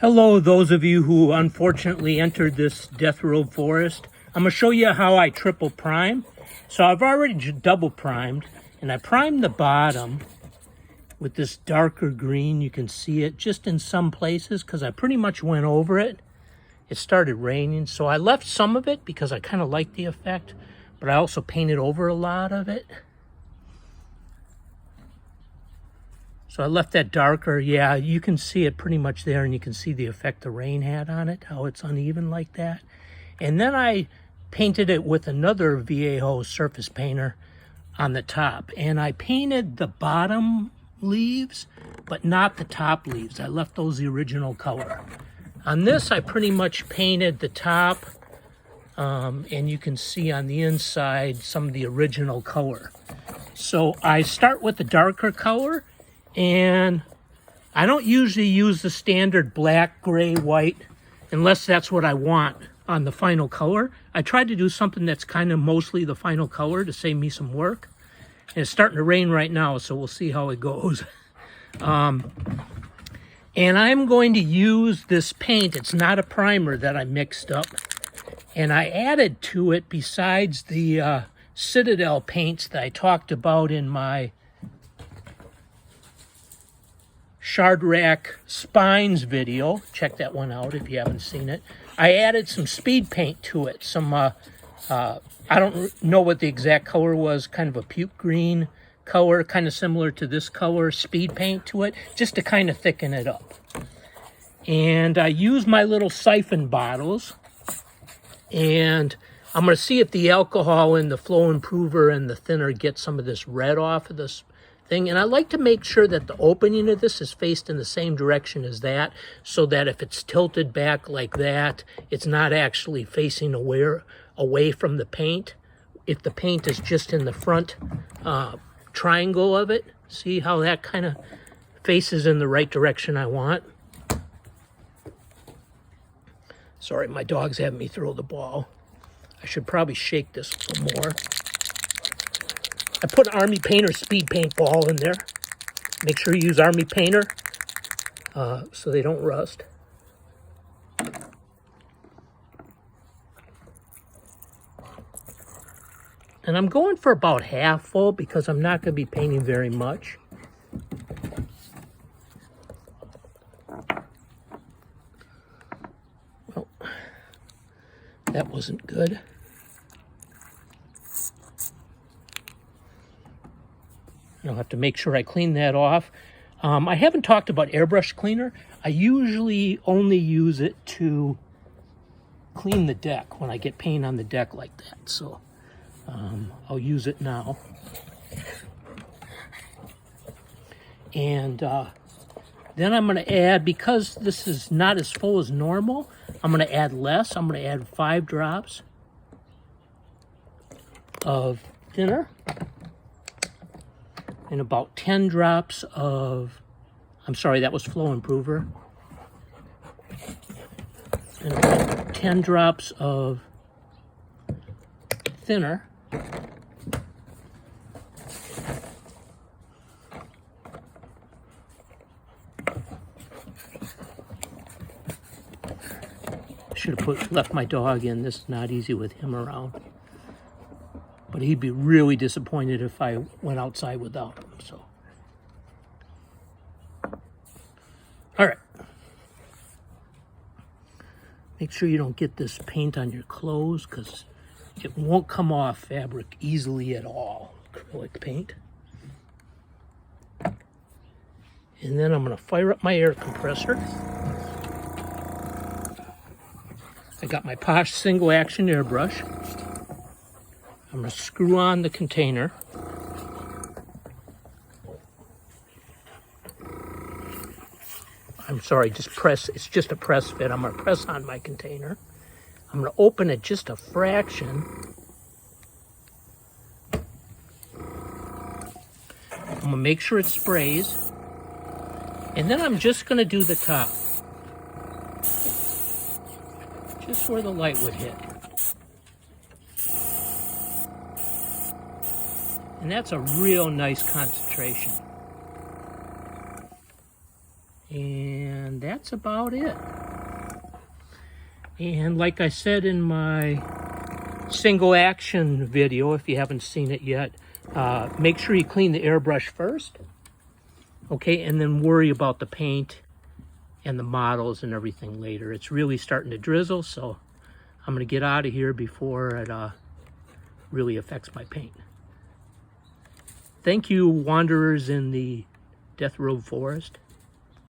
Hello, those of you who unfortunately entered this DeathWorld Forest. I'm going to show you how I triple prime. So I've already double primed, and I primed the bottom with this darker green. You can see it just in some places because I pretty much went over it. It started raining, so I left some of it because I kind of like the effect, but I also painted over a lot of it. So I left that darker. Yeah, you can see it pretty much there, and you can see the effect the rain had on it, how it's uneven like that. And then I painted it with another Vallejo surface painter on the top. And I painted the bottom leaves, but not the top leaves. I left those the original color. On this, I pretty much painted the top, and you can see on the inside some of the original color. So I start with the darker color, and I don't usually use the standard black, gray, white, unless that's what I want on the final color. I tried to do something that's kind of mostly the final color to save me some work. And it's starting to rain right now, so we'll see how it goes. And I'm going to use this paint. It's not a primer that I mixed up. And I added to it, besides the Citadel paints that I talked about in my Shard Rack Spines video. Check that one out if you haven't seen it. I added some speed paint to it. Some, I don't know what the exact color was, kind of a puke green color, kind of similar to this color, speed paint to it, just to kind of thicken it up. And I used my little siphon bottles, and I'm going to see if the alcohol in the flow improver and the thinner get some of this red off of this thing. And I like to make sure that the opening of this is faced in the same direction as that, so that if it's tilted back like that, it's not actually facing away from the paint. If the paint is just in the front triangle of it, see how that kind of faces in the right direction I want. Sorry, my dog's having me throw the ball. I should probably shake this a little more. I put Army Painter SpeedPaint ball in there. Make sure you use Army Painter so they don't rust. And I'm going for about half full because I'm not going to be painting very much. Well, that wasn't good. I'll have to make sure I clean that off. I haven't talked about airbrush cleaner. I usually only use it to clean the deck when I get paint on the deck like that. So I'll use it now. And then I'm going to add, because this is not as full as normal, I'm going to add less. I'm going to add 5 drops of thinner. And about 10 drops of, I'm sorry, that was flow improver. And about 10 drops of thinner. Should have left my dog in. This is not easy with him around. But he'd be really disappointed if I went outside without him, so. All right. Make sure you don't get this paint on your clothes, because it won't come off fabric easily at all, acrylic paint. And then I'm going to fire up my air compressor. I got my Posh single action airbrush. I'm going to screw on the container. I'm sorry, just press, it's just a press fit. I'm going to press on my container. I'm going to open it just a fraction. I'm going to make sure it sprays. And then I'm just going to do the top. Just where the light would hit. And that's a real nice concentration. And And that's about it. And like I said in my single action video, if you haven't seen it yet, make sure you clean the airbrush first, okay, and then worry about the paint and the models and everything later. It's really starting to drizzle, so I'm going to get out of here before it really affects my paint. Thank you, wanderers in the DeathWorld Forest.